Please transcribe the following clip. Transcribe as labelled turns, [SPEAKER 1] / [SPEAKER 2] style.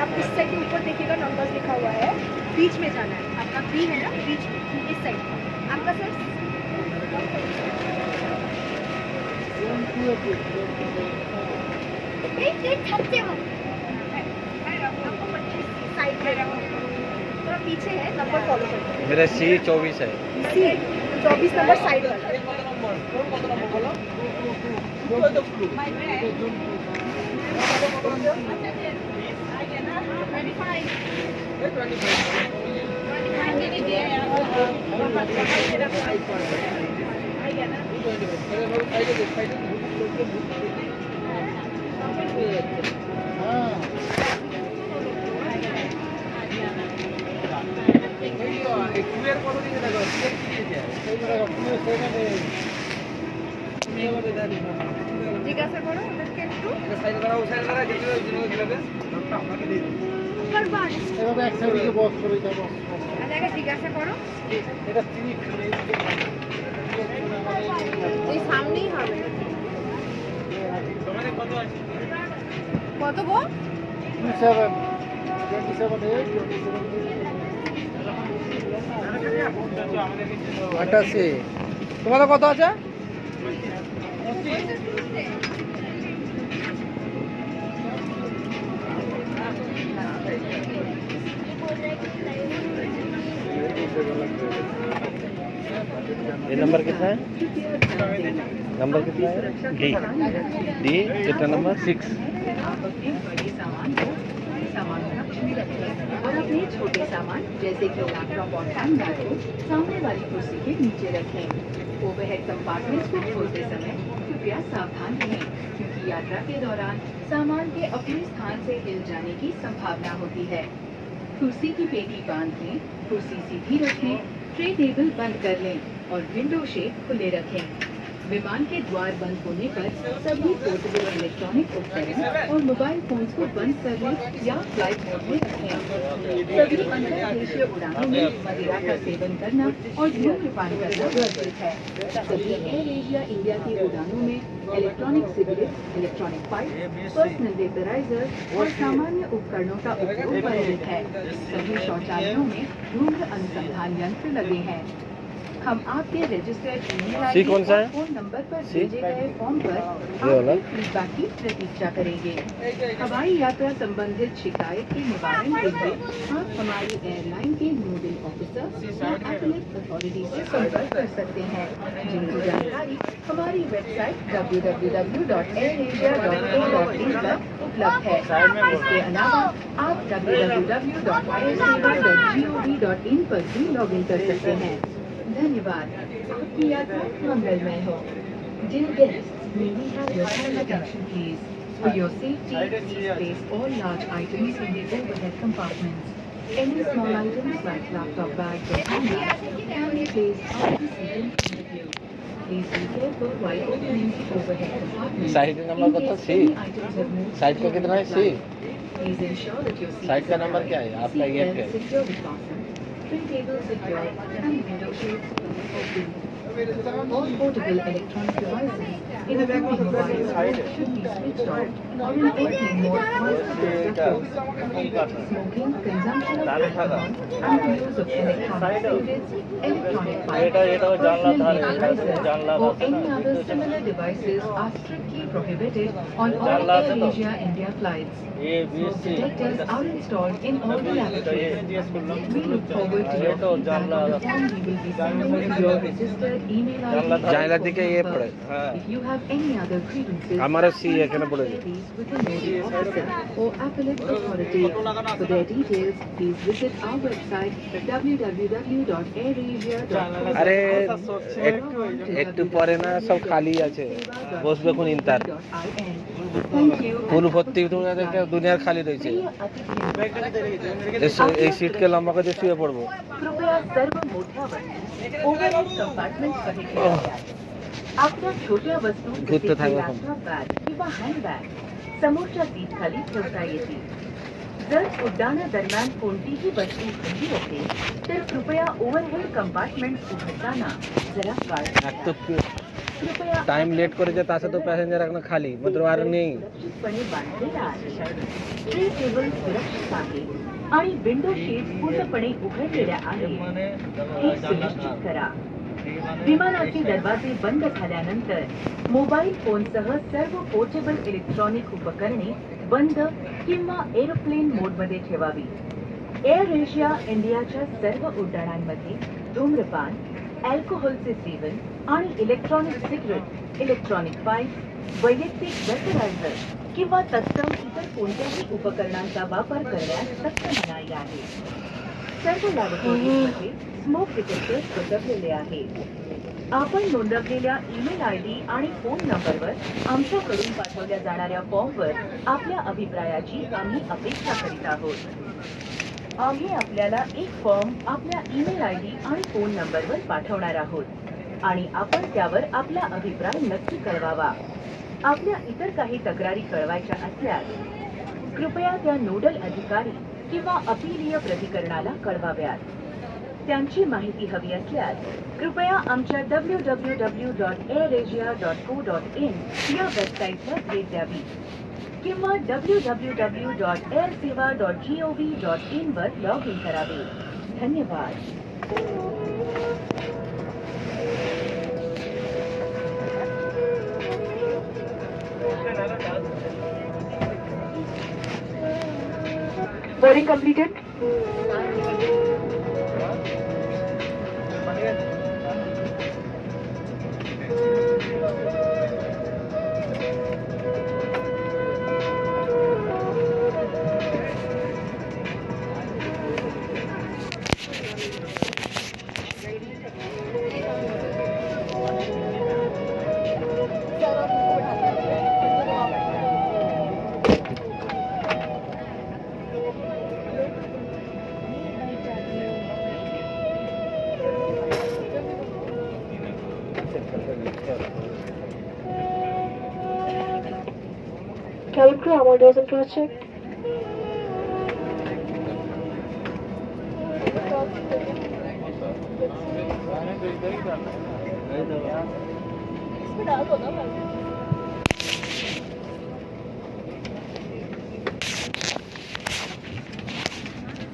[SPEAKER 1] आप इस साइड के ऊपर देखिएगा, नंबर्स लिखा हुआ है, बीच में जाना है। आपका बी है ना, बीच में, इस साइड। आपका सर थोड़ा पीछे है, नंबर फॉलो करते हैं।
[SPEAKER 2] मेरा C24 है।
[SPEAKER 1] सी 24 नंबर साइड वाला। জিজ্ঞাসা করো ওদেরকে একটু আগে জিজ্ঞাসা করো, এই সামনেই হবে। কত গো?
[SPEAKER 2] 88। তোমাদের কত আছে? ये नंबर कितना है? नंबर कितना है? डी कितना नंबर? 6।
[SPEAKER 3] और अपने छोटे सामान जैसे कि लैपटॉप और पैन बैग को सामने वाली कुर्सी के नीचे रखें। ओवरहेड कंपार्टमेंट्स को खोलते समय कृपया सावधान रहें, क्योंकि यात्रा के दौरान सामान के अपने स्थान से हिल जाने की संभावना होती है। कुर्सी की पेटी बांध लें, कुर्सी सीधी रखें, ट्रे टेबल बंद कर लें और विंडो शेड खुले रखें। विमान के द्वार बंद होने पर सभी पोर्टेबल इलेक्ट्रॉनिक उपकरण और मोबाइल फोन्स को बंद कर लें या फ्लाइट मोड में रखें। सभी अंतर्देशीय उड़ानों में मदिरा का सेवन करना और धूम्रपान करना वर्जित है। सभी एयर एशिया इंडिया की उड़ानों में electronic cigarette, electronic pipe, personal vaporiser और सामान्य उपकरणों का उपयोग वर्जित है। सभी शौचालयों में धूम्र अनुसंधान यंत्र लगे हैं। हम आपके रजिस्टर्ड ईमेल आईडी
[SPEAKER 2] कौन सा है?
[SPEAKER 3] और फोन नंबर पर भेजे गए फॉर्म पर
[SPEAKER 2] वाला?
[SPEAKER 3] आपके फीडबैक की प्रतीक्षा करेंगे। हवाई यात्रा संबंधित शिकायत के निवारण के लिए आप हमारी एयरलाइन के नोडल ऑफिसर या एपीलेट अथॉरिटी से संपर्क कर सकते हैं, जिनकी जानकारी हमारी वेबसाइट www.airasia.co.in पर उपलब्ध है। इसके अलावा आप www.airsaver.gov.in पर भी लॉग इन कर सकते हैं। धन्यवाद। आपकी यात्रा मंगलमय हो। Dear guests, may we have your kind attention please. For your safety, please place all large items in the overhead compartments. Any small items like laptop bags or handbags can be placed out the seat in front of you. Please be careful while opening the overhead compartment.
[SPEAKER 2] Side number
[SPEAKER 3] In
[SPEAKER 2] कत
[SPEAKER 3] case
[SPEAKER 2] सी?
[SPEAKER 3] any items have moved
[SPEAKER 2] side का
[SPEAKER 3] before
[SPEAKER 2] कितना है?
[SPEAKER 3] the
[SPEAKER 2] सी?
[SPEAKER 3] flight. Please ensure that your seat
[SPEAKER 2] side का number क्या है? आपका ये
[SPEAKER 3] seatbelt
[SPEAKER 2] है।
[SPEAKER 3] securely fastened, tray table secured, and window shades open. All portable electronic devices, including mobile phones, should be switched off or in airplane mode once the doors are closed. Smoking, consumption of alcohol, and the use of electronic cigarettes, electronic pipes, personal vaporizers, or any other similar devices are strictly prohibited on all Air Asia India flights. Smoke detectors are installed in all the lavatories. We look forward to your feedback on the form we will be sending to your registered email ID.
[SPEAKER 2] জানলা দিকে ये पड़े।
[SPEAKER 3] If you have any other grievances,
[SPEAKER 2] हमारा सी এখানে পড়ে
[SPEAKER 3] share these with a nodal officer or appellate authority. For their details, please visit our website www.airasia.com.
[SPEAKER 2] আরে একটু পরে না সব খালি আছে, বসবে কোন ইন্টার
[SPEAKER 3] Thank you.
[SPEAKER 2] ফুল ভর্তি দুনিয়ার খালি রয়েছে। এই সিটকে লম্বা করে শুয়ে পড়বো।
[SPEAKER 3] कृपया सर्व मोठ्या ओव्हरहेड कंपार्टमेंटमध्ये ठेवा. आपल्या छोट्या वस्तू
[SPEAKER 2] गुप्त
[SPEAKER 3] जसे की
[SPEAKER 2] थांबवा.
[SPEAKER 3] लॅपटॉप बॅग किंवा हँडबॅग समोरच्या सीट खाली ठेवता येतील. जर उड्डाणादरम्यान कोणतीही वस्तू घरी असेल तर कृपया ओव्हरहेड कंपार्टमेंट उघडताना जरा काळजी घ्या. कृपया
[SPEAKER 2] टाइम लेट करायचे तास तो पॅसेंजर खाली मात्र नाही
[SPEAKER 3] सुरक्षितपणे बांधलेला आहे. ट्रे टेबल सुरक्षित आहे आणि विंडो शेड्स पूर्णपणे उघडलेल्या आहेत हे सुनिश्चित करा. विमानाचे दरवाजे बंद झाल्यानंतर मोबाईल फोनसह सर्व पोर्टेबल इलेक्ट्रॉनिक उपकरणे बंद किंवा एअरप्लेन मोडमध्ये ठेवावी. एअर एशिया इंडियाच्या सर्व उड्डाणांमध्ये धूम्रपान, अल्कोहोलचे सेवन आणि इलेक्ट्रॉनिक सिगरेट, इलेक्ट्रॉनिक पाईप, वैयक्तिक वेपरायझर किंवा तत्सम इतर कोणत्याही उपकरणांचा वापर करण्यास सक्त मनाई आहे. सर्व लॅबोरेटरीजमध्ये स्मोक डिटेक्टर्स बसवलेले आहेत. आपण नोंदवलेल्या ईमेल आयडी आणि फोन नंबरवर आमच्याकडून पाठवल्या जाणाऱ्या फॉर्मवर आपल्या अभिप्रायाची आम्ही अपेक्षा करीत आहोत. आम्ही आपल्याला एक फॉर्म आपल्या ईमेल आयडी आणि फोन नंबरवर पाठवणार आहोत आणि आपण त्यावर आपला अभिप्राय नक्की कळवावा. आपल्या इतर काही तक्रारी कळवायच्या असल्यास कृपया त्या नोडल अधिकारी किंवा अपीलीय प्राधिकरणाला कळवाव्यात. त्यांची माहिती हवी असल्यास कृपया आमच्या www.airasia.co.in या वेबसाईटला भेट द्यावी किंवा www.airseva.gov.in वर लॉग इन करावे. धन्यवाद. Boarding completed.
[SPEAKER 1] Cabin crew, armor doors and cross check. इसमें डाल दो ना